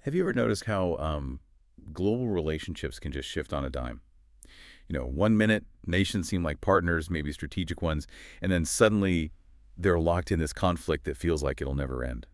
Have you ever noticed how global relationships can just shift on a dime? One minute nations seem like partners, maybe strategic ones, and then suddenly they're locked in this conflict that feels like it'll never end.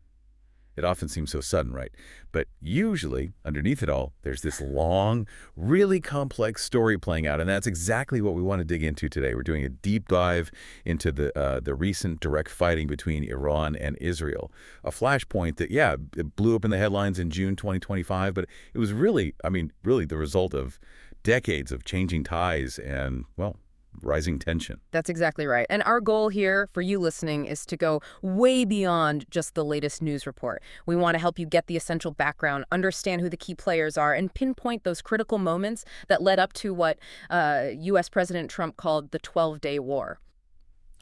It often seems so sudden, right? But usually, underneath it all, there's this long, really complex story playing out, and that's exactly what we want to dig into today. We're doing a deep dive into the recent direct fighting between Iran and Israel, a flashpoint that, yeah, it blew up in the headlines in June 2025, but it was really, really the result of decades of changing ties and, well, rising tension. That's exactly right. And our goal here for you listening is to go way beyond just the latest news report. We want to help you get the essential background, understand who the key players are, and pinpoint those critical moments that led up to what U.S. President Trump called the 12-day war.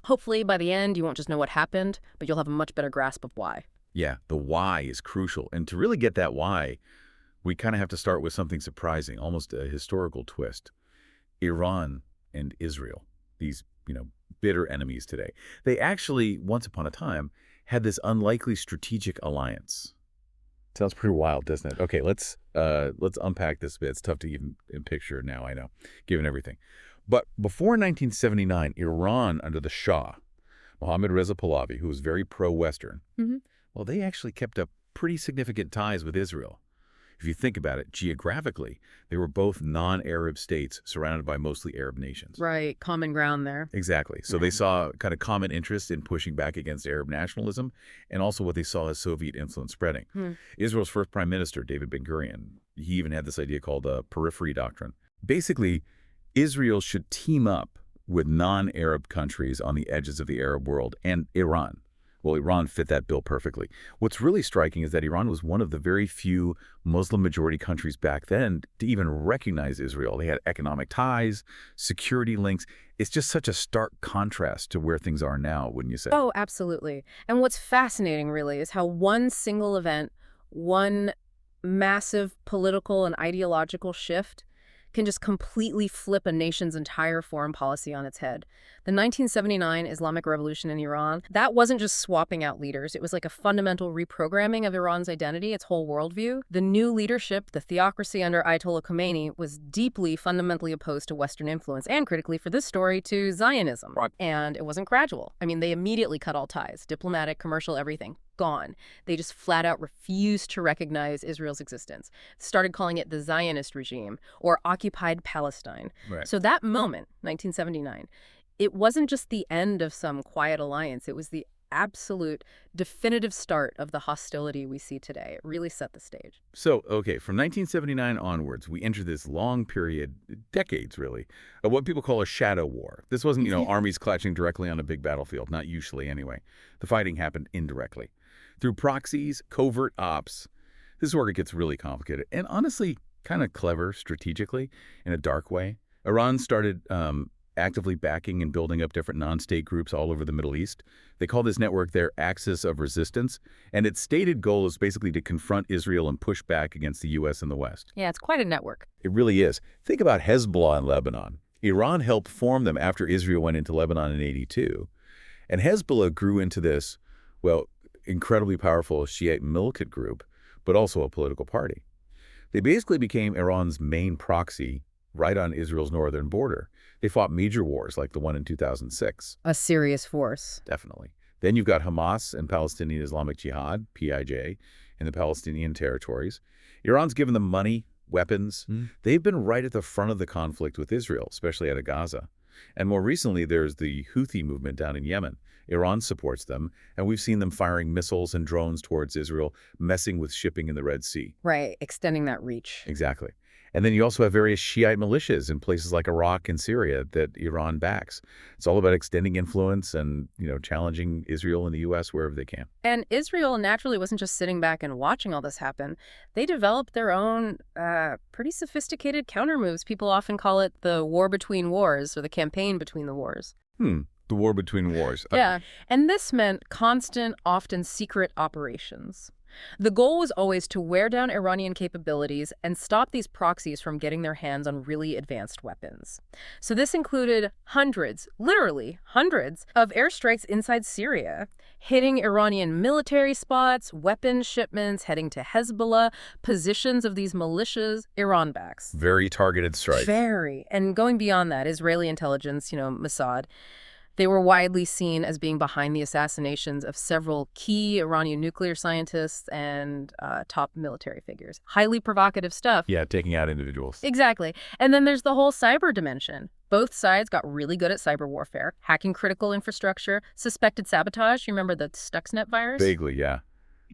Hopefully, by the end, you won't just know what happened, but you'll have a much better grasp of why. Yeah, the why is crucial. And to really get that why, we kind of have to start with something surprising, almost a historical twist. Iran and Israel, these, bitter enemies today. They actually, once upon a time, had this unlikely strategic alliance. Sounds pretty wild, doesn't it? Okay, let's unpack this a bit. It's tough to even picture now, I know, given everything. But before 1979, Iran under the Shah, Mohammad Reza Pahlavi, who was very pro-Western, well, they actually kept up pretty significant ties with Israel. If you think about it, geographically, they were both non-Arab states surrounded by mostly Arab nations. Right, common ground there. Exactly. So they saw kind of common interest in pushing back against Arab nationalism and also what they saw as Soviet influence spreading. Israel's first prime minister, David Ben-Gurion, he even had this idea called the periphery doctrine. Basically, Israel should team up with non-Arab countries on the edges of the Arab world and Iran. Well, Iran fit that bill perfectly. What's really striking is that Iran was one of the very few Muslim-majority countries back then to even recognize Israel. They had economic ties, security links. It's just such a stark contrast to where things are now, wouldn't you say? Oh, absolutely. And what's fascinating, really, is how one single event, one massive political and ideological shift can just completely flip a nation's entire foreign policy on its head. The 1979 Islamic Revolution in Iran, that wasn't just swapping out leaders. It was like a fundamental reprogramming of Iran's identity, its whole worldview. The new leadership, the theocracy under Ayatollah Khomeini, was deeply, fundamentally opposed to Western influence and, critically for this story, to Zionism. Right. And it wasn't gradual. They immediately cut all ties, diplomatic, commercial, everything. Gone. They just flat out refused to recognize Israel's existence. Started calling it the Zionist regime or occupied Palestine. Right. So that moment, 1979, it wasn't just the end of some quiet alliance. It was the absolute definitive start of the hostility we see today. It really set the stage. So, okay, from 1979 onwards, we enter this long period, decades really, of what people call a shadow war. This wasn't, armies clashing directly on a big battlefield, not usually anyway. The fighting happened indirectly. Through proxies, covert ops. This is where it gets really complicated and honestly kind of clever strategically in a dark way. Iran started actively backing and building up different non-state groups all over the Middle East. They call this network their Axis of Resistance, and its stated goal is basically to confront Israel and push back against the U.S. and the West. Yeah, it's quite a network. It really is. Think about Hezbollah in Lebanon. Iran helped form them after Israel went into Lebanon in '82. And Hezbollah grew into this, well, incredibly powerful Shiite militant group, but also a political party. They basically became Iran's main proxy right on Israel's northern border. They fought major wars like the one in 2006. A serious force. Definitely. Then you've got Hamas and Palestinian Islamic Jihad, PIJ, in the Palestinian territories. Iran's given them money, weapons. They've been right at the front of the conflict with Israel, especially out of Gaza. And more recently, there's the Houthi movement down in Yemen. Iran supports them, and we've seen them firing missiles and drones towards Israel, messing with shipping in the Red Sea. Right, extending that reach. Exactly. And then you also have various Shiite militias in places like Iraq and Syria that Iran backs. It's all about extending influence and, challenging Israel and the U.S. wherever they can. And Israel naturally wasn't just sitting back and watching all this happen. They developed their own pretty sophisticated countermoves. People often call it the war between wars or the campaign between the wars. The war between wars. Yeah, and this meant constant, often secret operations. The goal was always to wear down Iranian capabilities and stop these proxies from getting their hands on really advanced weapons. So this included hundreds, literally hundreds, of airstrikes inside Syria, hitting Iranian military spots, weapon shipments heading to Hezbollah, positions of these militias Iran backs. Very targeted strike. Very. And going beyond that, Israeli intelligence, Mossad, they were widely seen as being behind the assassinations of several key Iranian nuclear scientists and top military figures. Highly provocative stuff. Yeah, taking out individuals. Exactly. And then there's the whole cyber dimension. Both sides got really good at cyber warfare, hacking critical infrastructure, suspected sabotage. You remember the Stuxnet virus? Vaguely, yeah.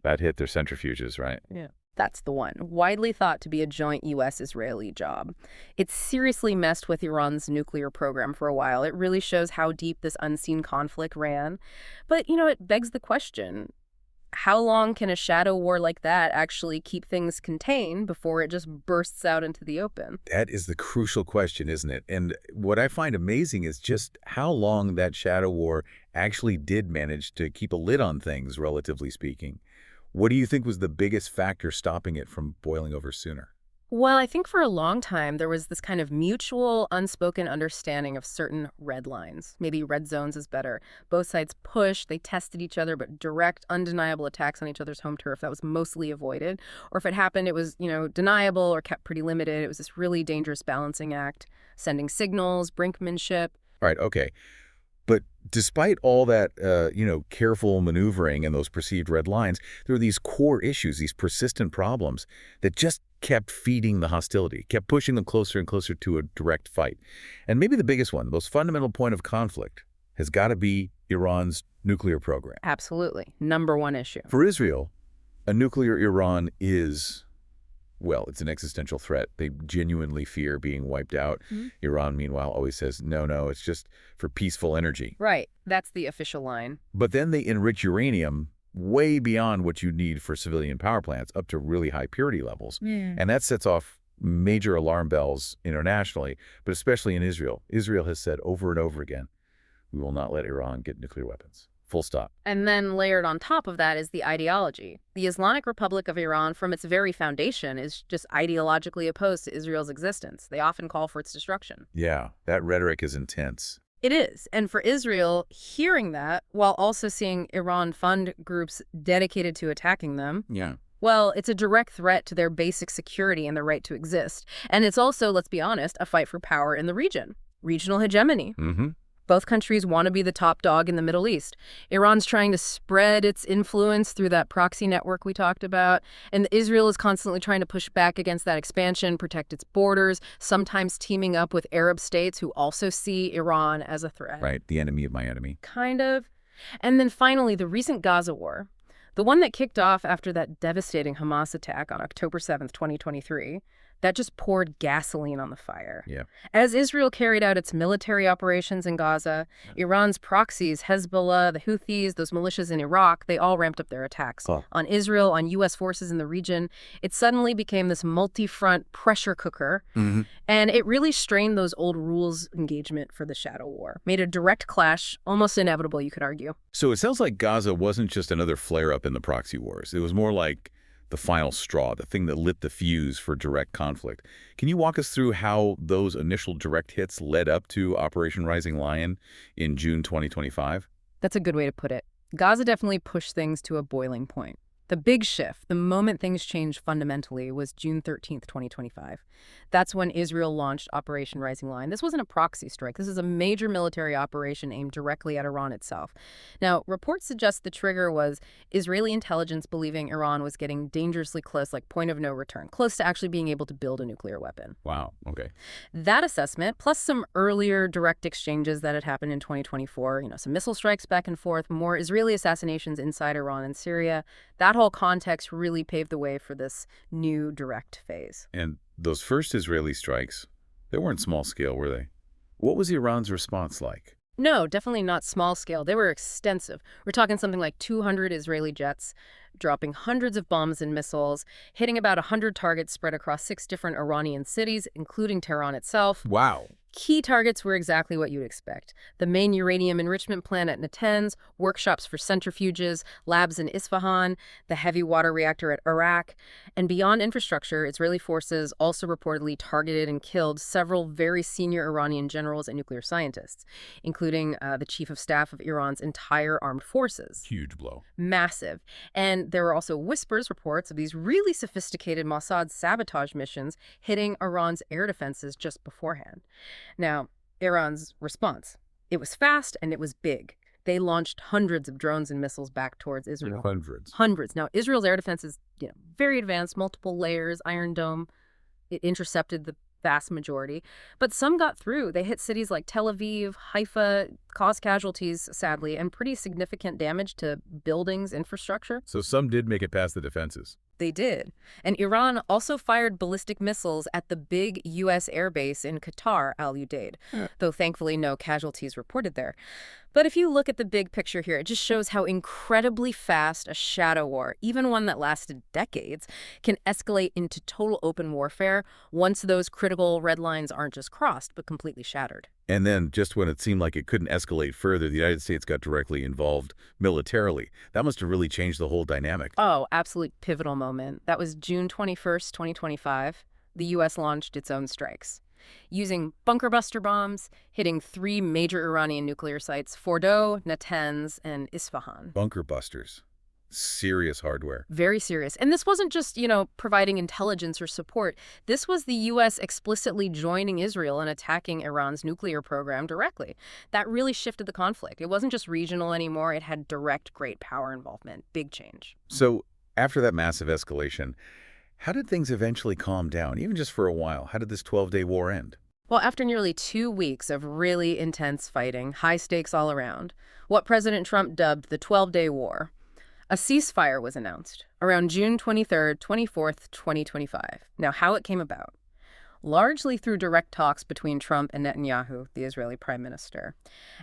That hit their centrifuges, right? Yeah. That's the one, widely thought to be a joint U.S.-Israeli job. It seriously messed with Iran's nuclear program for a while. It really shows how deep this unseen conflict ran. But, it begs the question, how long can a shadow war like that actually keep things contained before it just bursts out into the open? That is the crucial question, isn't it? And what I find amazing is just how long that shadow war actually did manage to keep a lid on things, relatively speaking. What do you think was the biggest factor stopping it from boiling over sooner? Well, I think for a long time, there was this kind of mutual, unspoken understanding of certain red lines. Maybe red zones is better. Both sides pushed, they tested each other, but direct, undeniable attacks on each other's home turf, that was mostly avoided. Or if it happened, it was, deniable or kept pretty limited. It was this really dangerous balancing act, sending signals, brinkmanship. All right, okay. But despite all that, careful maneuvering and those perceived red lines, there were these core issues, these persistent problems that just kept feeding the hostility, kept pushing them closer and closer to a direct fight. And maybe the biggest one, the most fundamental point of conflict, has got to be Iran's nuclear program. Absolutely. Number one issue. For Israel, a nuclear Iran is, well, it's an existential threat. They genuinely fear being wiped out. Mm-hmm. Iran, meanwhile, always says, no, it's just for peaceful energy. Right. That's the official line. But then they enrich uranium way beyond what you need for civilian power plants, up to really high purity levels. And that sets off major alarm bells internationally, but especially in Israel. Israel has said over and over again, we will not let Iran get nuclear weapons. Full stop. And then layered on top of that is the ideology. The Islamic Republic of Iran, from its very foundation, is just ideologically opposed to Israel's existence. They often call for its destruction. Yeah, that rhetoric is intense. It is. And for Israel, hearing that, while also seeing Iran fund groups dedicated to attacking them, well, it's a direct threat to their basic security and their right to exist. And it's also, let's be honest, a fight for power in the region. Regional hegemony. Mm-hmm. Both countries want to be the top dog in the Middle East. Iran's trying to spread its influence through that proxy network we talked about, and Israel is constantly trying to push back against that expansion, protect its borders, sometimes teaming up with Arab states who also see Iran as a threat. Right, the enemy of my enemy. Kind of. And then finally, the recent Gaza war, the one that kicked off after that devastating Hamas attack on October 7th, 2023, that just poured gasoline on the fire. Yeah. As Israel carried out its military operations in Gaza, Iran's proxies, Hezbollah, the Houthis, those militias in Iraq, they all ramped up their attacks on Israel, on U.S. forces in the region. It suddenly became this multi-front pressure cooker, and it really strained those old rules engagement for the shadow war, made a direct clash almost inevitable, you could argue. So it sounds like Gaza wasn't just another flare-up in the proxy wars. It was more like the final straw, the thing that lit the fuse for direct conflict. Can you walk us through how those initial direct hits led up to Operation Rising Lion in June 2025? That's a good way to put it. Gaza definitely pushed things to a boiling point. The big shift, the moment things changed fundamentally, was June 13th, 2025. That's when Israel launched Operation Rising Lion. This wasn't a proxy strike. This is a major military operation aimed directly at Iran itself. Now, reports suggest the trigger was Israeli intelligence believing Iran was getting dangerously close, like point of no return, close to actually being able to build a nuclear weapon. Wow, okay. That assessment, plus some earlier direct exchanges that had happened in 2024, some missile strikes back and forth, more Israeli assassinations inside Iran and Syria, that whole context really paved the way for this new direct phase. And those first Israeli strikes, they weren't small scale, were they? What was Iran's response like? No, definitely not small scale. They were extensive. We're talking something like 200 Israeli jets, dropping hundreds of bombs and missiles, hitting about 100 targets spread across 6 different Iranian cities, including Tehran itself. Wow. Key targets were exactly what you'd expect. The main uranium enrichment plant at Natanz, workshops for centrifuges, labs in Isfahan, the heavy water reactor at Iraq. And beyond infrastructure, Israeli forces also reportedly targeted and killed several very senior Iranian generals and nuclear scientists, including the chief of staff of Iran's entire armed forces. Huge blow. Massive. And there were also reports of these really sophisticated Mossad sabotage missions hitting Iran's air defenses just beforehand. Now, Iran's response. It was fast and it was big. They launched hundreds of drones and missiles back towards Israel. Hundreds. Hundreds. Now, Israel's air defense is, very advanced, multiple layers, Iron Dome. It intercepted the vast majority. But some got through. They hit cities like Tel Aviv, Haifa, caused casualties, sadly, and pretty significant damage to buildings, infrastructure. So some did make it past the defenses. They did. And Iran also fired ballistic missiles at the big U.S. airbase in Qatar, Al Udeid, though thankfully no casualties reported there. But if you look at the big picture here, it just shows how incredibly fast a shadow war, even one that lasted decades, can escalate into total open warfare once those critical red lines aren't just crossed, but completely shattered. And then, just when it seemed like it couldn't escalate further, the United States got directly involved militarily. That must have really changed the whole dynamic. Oh, absolute pivotal moment. That was June 21st, 2025. The U.S. launched its own strikes, using bunker buster bombs, hitting 3 major Iranian nuclear sites, Fordow, Natanz, and Isfahan. Bunker busters. Serious hardware. Very serious. And this wasn't just, providing intelligence or support. This was the U.S. explicitly joining Israel and attacking Iran's nuclear program directly. That really shifted the conflict. It wasn't just regional anymore. It had direct great power involvement. Big change. So, after that massive escalation, how did things eventually calm down, even just for a while? How did this 12-day war end? Well, after nearly 2 weeks of really intense fighting, high stakes all around, what President Trump dubbed the 12-day war, a ceasefire was announced around June 23rd, 24th, 2025. Now, how it came about? Largely through direct talks between Trump and Netanyahu, the Israeli prime minister.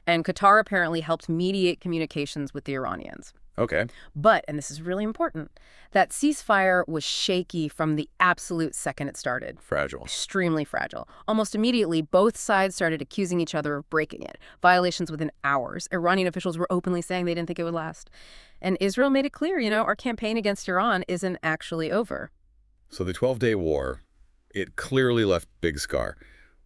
And Qatar apparently helped mediate communications with the Iranians. Okay. But, and this is really important, that ceasefire was shaky from the absolute second it started. Fragile. Extremely fragile. Almost immediately, both sides started accusing each other of breaking it. Violations within hours. Iranian officials were openly saying they didn't think it would last. And Israel made it clear, our campaign against Iran isn't actually over. So the 12-day war, it clearly left big scar.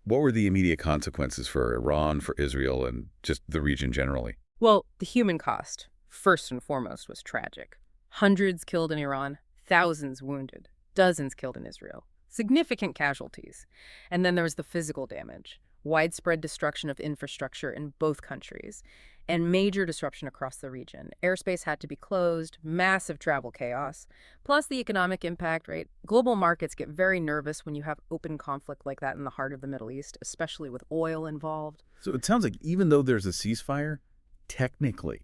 What were the immediate consequences for Iran, for Israel, and just the region generally? Well, the human cost, first and foremost, was tragic. Hundreds killed in Iran, thousands wounded, dozens killed in Israel. Significant casualties. And then there was the physical damage, widespread destruction of infrastructure in both countries, and major disruption across the region. Airspace had to be closed, massive travel chaos, plus the economic impact, right? Global markets get very nervous when you have open conflict like that in the heart of the Middle East, especially with oil involved. So it sounds like even though there's a ceasefire, technically,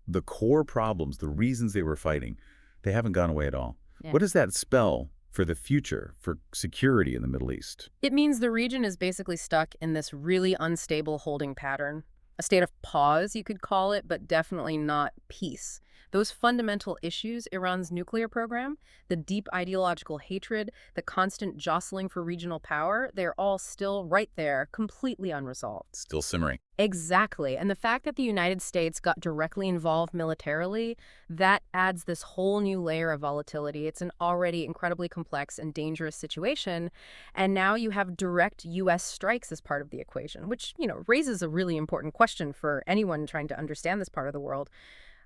the core problems, the reasons they were fighting, they haven't gone away at all. Yeah. What does that spell for the future, for security in the Middle East? It means the region is basically stuck in this really unstable holding pattern. A state of pause, you could call it, but definitely not peace. Those fundamental issues, Iran's nuclear program, the deep ideological hatred, the constant jostling for regional power, they're all still right there, completely unresolved. Still simmering. Exactly. And the fact that the United States got directly involved militarily, that adds this whole new layer of volatility. It's an already incredibly complex and dangerous situation. And now you have direct U.S. strikes as part of the equation, which, raises a really important question for anyone trying to understand this part of the world.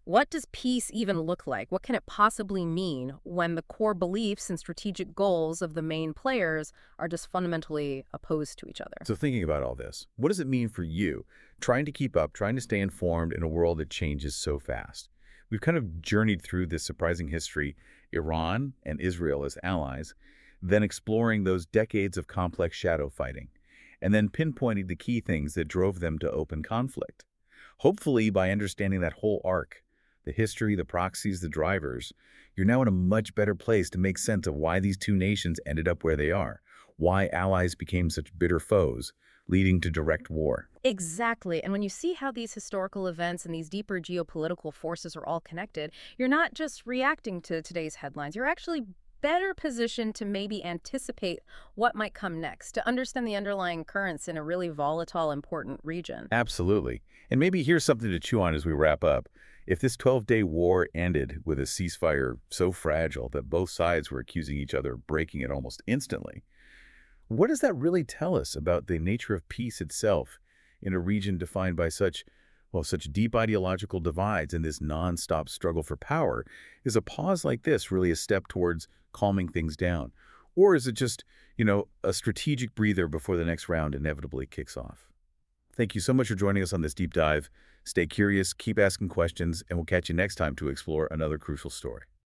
What does peace even look like? What can it possibly mean when the core beliefs and strategic goals of the main players are just fundamentally opposed to each other? So thinking about all this, what does it mean for you, trying to keep up, trying to stay informed in a world that changes so fast? We've kind of journeyed through this surprising history, Iran and Israel as allies, then exploring those decades of complex shadow fighting, and then pinpointing the key things that drove them to open conflict. Hopefully, by understanding that whole arc, the history, the proxies, the drivers, you're now in a much better place to make sense of why these two nations ended up where they are, why allies became such bitter foes, leading to direct war. Exactly. And when you see how these historical events and these deeper geopolitical forces are all connected, you're not just reacting to today's headlines. You're actually better positioned to maybe anticipate what might come next, to understand the underlying currents in a really volatile, important region. Absolutely. And maybe here's something to chew on as we wrap up. If this 12-day war ended with a ceasefire so fragile that both sides were accusing each other of breaking it almost instantly, what does that really tell us about the nature of peace itself in a region defined by such deep ideological divides and this nonstop struggle for power? Is a pause like this really a step towards calming things down? Or is it just, a strategic breather before the next round inevitably kicks off? Thank you so much for joining us on this deep dive. Stay curious, keep asking questions, and we'll catch you next time to explore another crucial story.